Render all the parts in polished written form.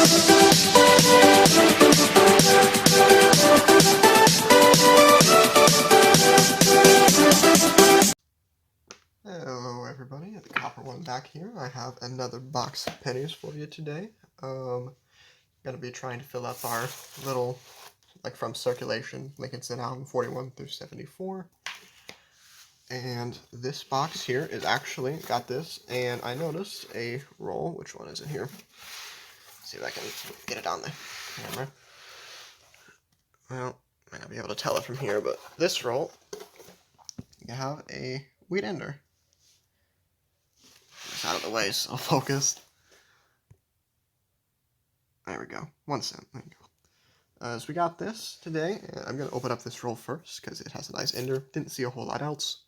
Hello everybody, the Copper One back here. I have another box of pennies for you today. Gonna be trying to fill up our little, like from circulation, Lincoln Center album 41 through 74. And this box here is actually got this, and I noticed a roll. Which one is it here? Let's see if I can get it on the camera. Well, might not be able to tell it from here, but this roll, you have a wheat ender. It's out of the way, so focused. There we go. 1 cent. There you go. So we got this today, and I'm going to open up this roll first because it has a nice ender. Didn't see a whole lot else.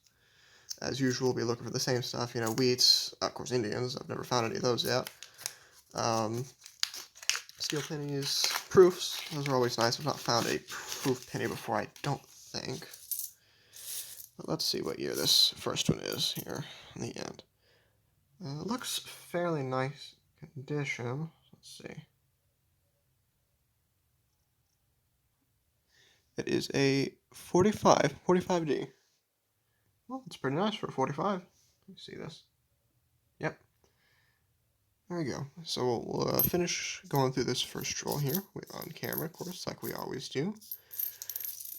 As usual, we'll be looking for the same stuff, you know, wheats, of course Indians. I've never found any of those yet. Steel pennies, proofs. Those are always nice. I've not found a proof penny before, I don't think. But let's see what year this first one is here in the end. It looks fairly nice condition. Let's see. It is a 45D. Well, it's pretty nice for a 45. Let me see this. Yep. There we go. So we'll finish going through this first roll here on camera, of course, like we always do.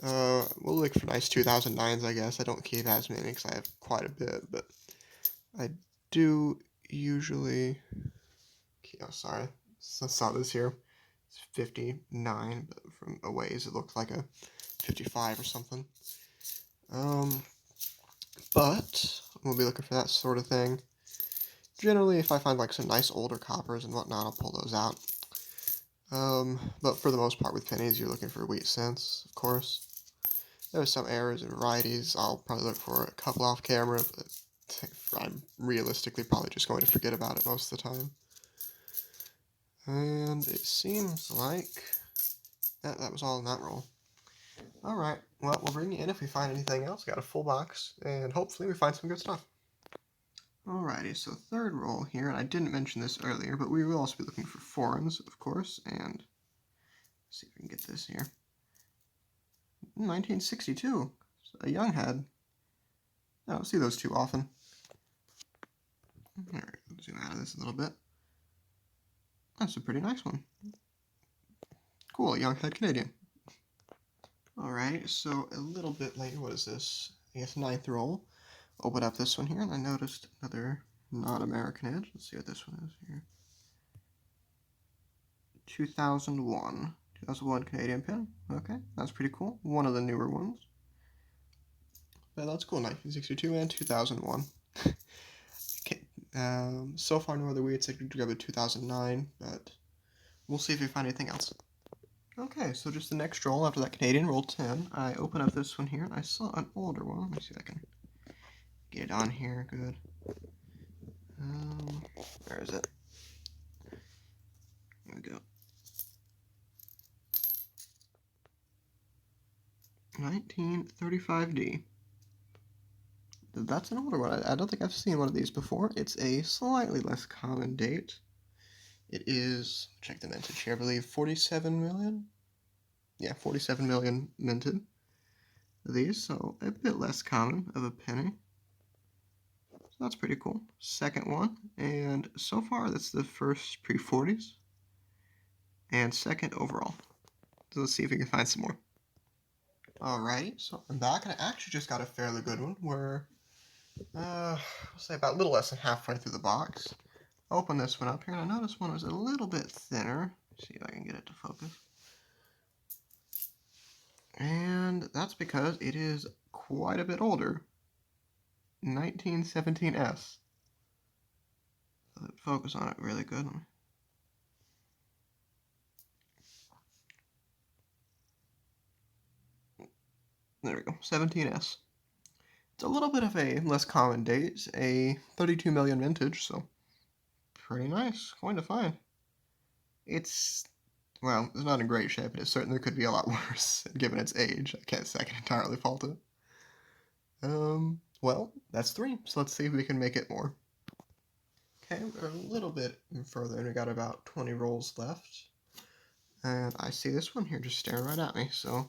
We'll look for nice 2009s, I guess. I don't keep as many because I have quite a bit, but I do usually... Oh, sorry. I saw this here. It's 59, but from a ways it looked like a 55 or something. But we'll be looking for that sort of thing. Generally, if I find like some nice older coppers and whatnot, I'll pull those out. But for the most part with pennies, you're looking for wheat cents, of course. There's some errors and varieties. I'll probably look for a couple off camera, but I'm realistically probably just going to forget about it most of the time. And it seems like that was all in that roll. Alright, well, we'll bring you in if we find anything else. Got a full box, and hopefully we find some good stuff. Alrighty, so third roll here, and I didn't mention this earlier, but we will also be looking for foreigns, of course, and let's see if we can get this here. 1962, a young head. I don't see those too often. There, zoom out of this a little bit. That's a pretty nice one. Cool, a young head Canadian. Alright, so a little bit later, what is this? I guess 9th roll. Open up this one here, and I noticed another non-American edge. Let's see what this one is here. 2001 Canadian pen. Okay, that's pretty cool. One of the newer ones. But that's cool, 1962 and 2001. Okay, so far no other weirds. I could grab a 2009, but we'll see if we find anything else. Okay, so just the next roll after that Canadian, roll 10. I open up this one here, and I saw an older one. Let me see if I can get it on here. Good. Where is it? There we go. 1935D. That's an older one. I don't think I've seen one of these before. It's a slightly less common date. It is, check the mintage here, I believe 47 million? Yeah, 47 million minted of these, so a bit less common of a penny. So that's pretty cool. Second one, and so far that's the first pre-40s, and second overall. So let's see if we can find some more. Alrighty, so I'm back, and I actually just got a fairly good one. We're, I'll say about a little less than halfway through the box. Open this one up here, and I noticed one was a little bit thinner. Let's see if I can get it to focus. And that's because it is quite a bit older. 1917S. Focus on it really good. There we go, 17S. It's a little bit of a less common date, a 32 million vintage, so pretty nice, going to find. It's, well, it's not in great shape, it certainly could be a lot worse, given its age. I can't say I can entirely fault it. Well, that's 3, so let's see if we can make it more. Okay, we're a little bit further, and we got about 20 rolls left. And I see this one here just staring right at me, so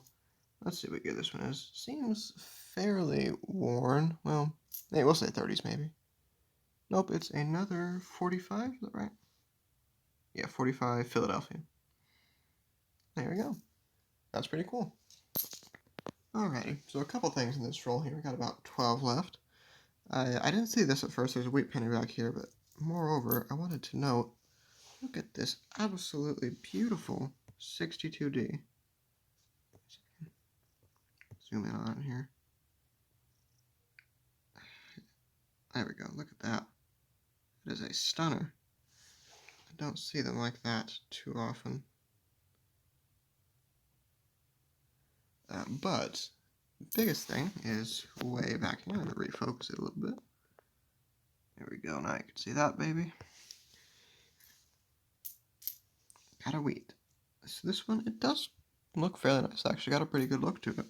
let's see what good this one is. Seems fairly worn. Well, hey, we'll say 30s maybe. Nope, it's another 45, is that right? Yeah, 45 Philadelphia. There we go. That's pretty cool. Alrighty, so a couple things in this roll here. We got about 12 left. I didn't see this at first. There's a wheat penny back here, but moreover, I wanted to note, look at this absolutely beautiful 62D. Zoom in on it here. There we go. Look at that. It is a stunner. I don't see them like that too often. But the biggest thing is way back here. I'm going to refocus it a little bit. There we go. Now you can see that, baby. Got a wheat. So this one, it does look fairly nice. Actually got a pretty good look to it.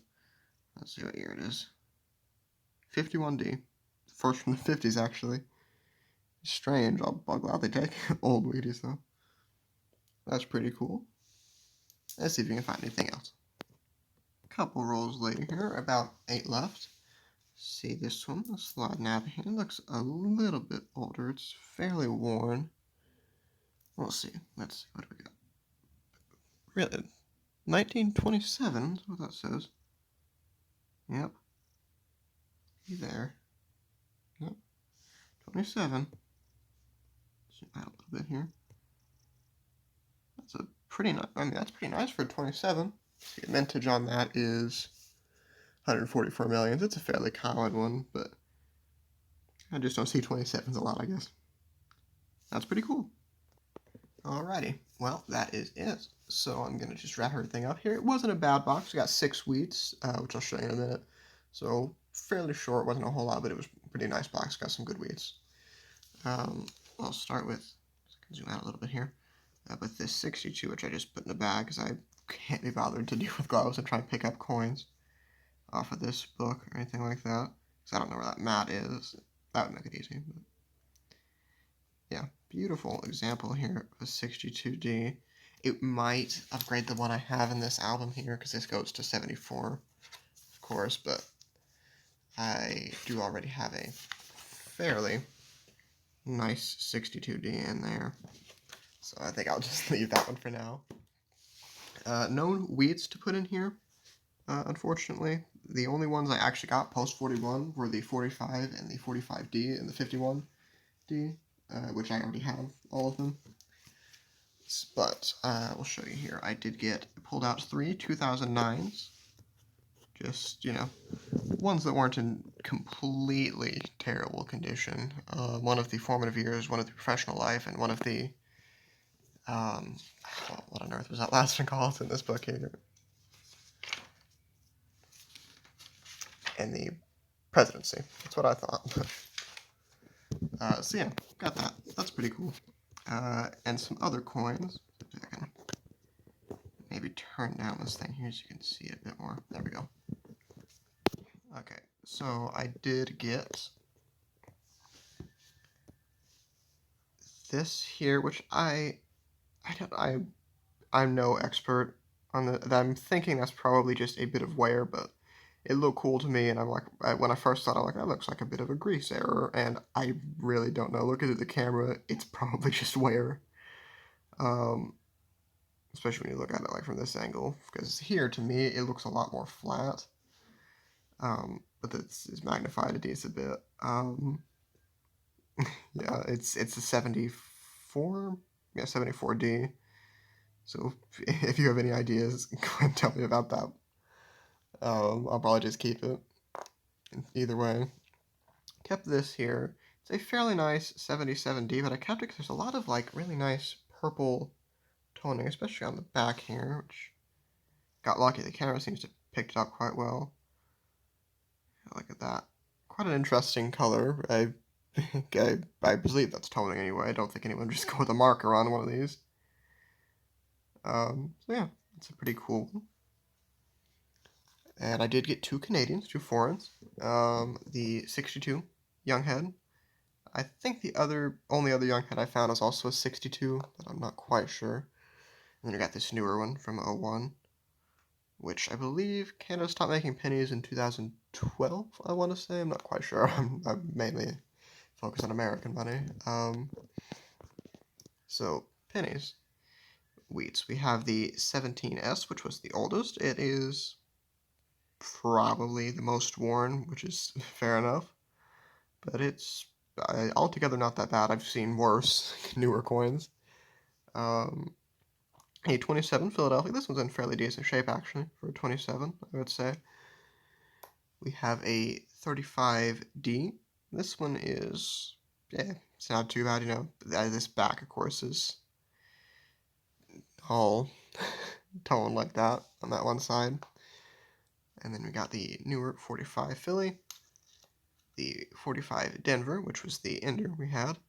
Let's see what year it is. 51D. First from the 50s, actually. Strange. I'll gladly take old Wheaties, though. That's pretty cool. Let's see if we can find anything else. Couple rolls later here, about 8 left. See this one, the slide nap here. It looks a little bit older. It's fairly worn. We'll see. Let's see. What do we got? Really? 1927 is what that says. Yep. Be there. Yep. 27. Zoom out a little bit here. That's a pretty nice. I mean, that's pretty nice for 27. See, the mintage on that is 144 million. It's a fairly common one, but I just don't see 27s a lot, I guess. That's pretty cool. Alrighty, well, that is it. So I'm going to just wrap everything up here. It wasn't a bad box. We got 6 wheats, which I'll show you in a minute. So fairly short, wasn't a whole lot, but it was a pretty nice box. Got some good wheats. I'll start with, I can zoom out a little bit here, with this 62, which I just put in the bag because I can't be bothered to deal with gloves and try and pick up coins off of this book or anything like that. Because I don't know where that mat is. That would make it easy. But yeah, beautiful example here of a 62D. It might upgrade the one I have in this album here because this goes to 74, of course, but I do already have a fairly nice 62D in there. So I think I'll just leave that one for now. No wheats to put in here, unfortunately. The only ones I actually got post-41 were the 45 and the 45D and the 51D. Which I already have all of them. But we'll show you here. I did pulled out 3 2009s. Just, you know, ones that weren't in completely terrible condition. One of the formative years, one of the professional life, and one of the, what on earth was that last one called in this book here? And the presidency. That's what I thought. So yeah, got that. That's pretty cool. And some other coins. I can maybe turn down this thing here so you can see it a bit more. There we go. Okay, so I did get this here, which I'm no expert on the. I'm thinking that's probably just a bit of wear, but it looked cool to me, and I'm like, when I first thought, I'm like, that looks like a bit of a grease error, and I really don't know. Looking at the camera, it's probably just wear. Especially when you look at it like from this angle, because here, to me, it looks a lot more flat. But this is magnified a decent bit. Yeah, it's a 74, yeah, 74D. So if you have any ideas, go ahead and tell me about that. I'll probably just keep it. Either way, kept this here. It's a fairly nice 77D, but I kept it because there's a lot of like really nice purple toning, especially on the back here, which got lucky. The camera seems to have picked it up quite well. Look at that. Quite an interesting color. I believe that's toning anyway. I don't think anyone would just go with a marker on one of these. So yeah, it's a pretty cool one. And I did get 2 Canadians, 2 foreigns. The 62 Young Head. I think the only other young head I found is also a 62, but I'm not quite sure. And then we got this newer one from '01, which I believe Canada stopped making pennies in 2012, I want to say. I'm not quite sure. I'm mainly focused on American money. So, pennies. Wheats. We have the 17S, which was the oldest. It is probably the most worn, which is fair enough. But it's altogether not that bad. I've seen worse newer coins. Um, a 27 Philadelphia. This one's in fairly decent shape, actually, for a 27, I would say. We have a 35D. This one is, yeah, it's not too bad, This back, of course, is all toned like that on that one side. And then we got the newer 45 Philly, the 45 Denver, which was the ender we had.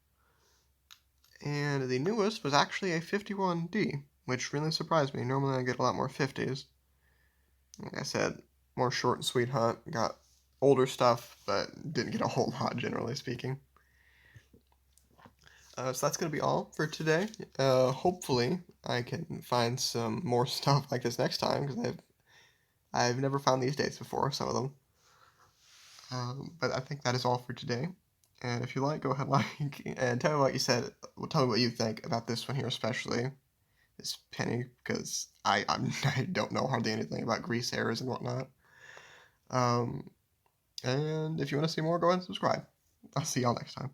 And the newest was actually a 51D, which really surprised me. Normally I get a lot more 50s. Like I said, more short and sweet hunt. Got older stuff, but didn't get a whole lot, generally speaking. So that's going to be all for today. Hopefully I can find some more stuff like this next time, because I've never found these dates before, some of them. But I think that is all for today. And if you like, go ahead and tell me what you said. Well, tell me what you think about this one here, especially this penny, because I don't know hardly anything about grease errors and whatnot. And if you want to see more, go ahead and subscribe. I'll see y'all next time.